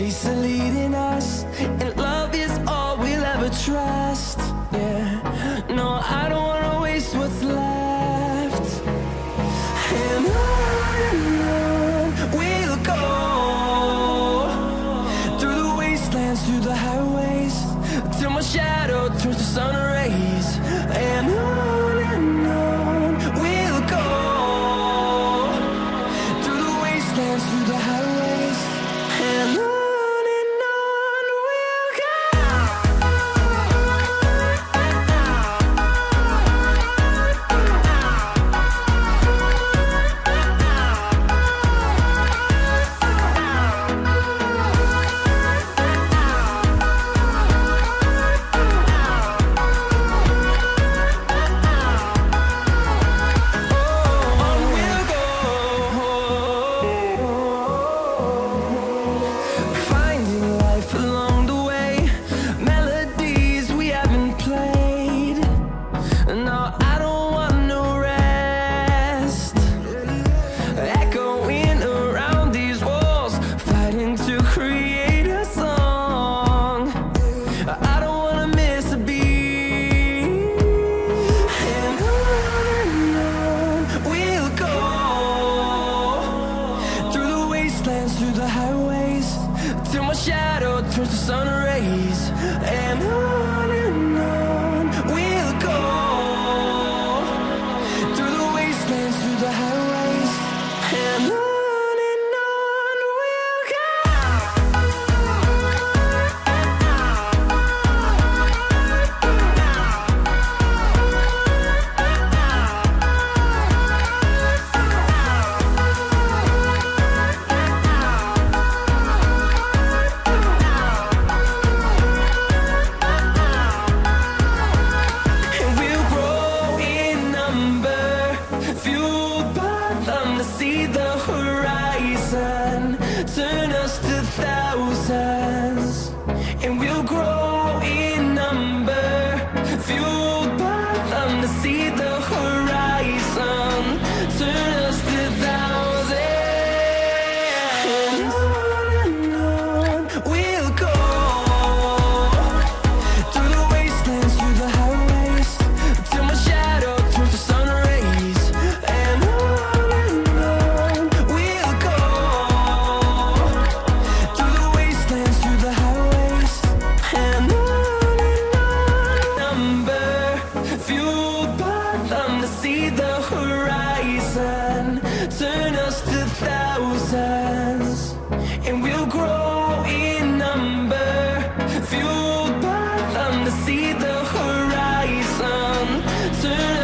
Fates are leading us, and love is all we'll ever trust. Yeah, no, I don't wanna waste what's left. And on we'll go, through the wastelands, through the highways, till my shadow turns to sun rays. And on we'll go, through the wastelands, through the highways, and on. Through the highways, till my shadow turns to sun rays. And on we'll go, through the wastelands, through the highways, and on. See the horizon turn us to thousands, and we'll grow in number, fueled by them to see the horizon turn us to thousands. And on we'll go, through the wastelands, through the highways, till my shadow turns to sun rays. And see the horizon turn us to thousands, and we'll grow in number, fueled by them to see the horizon turn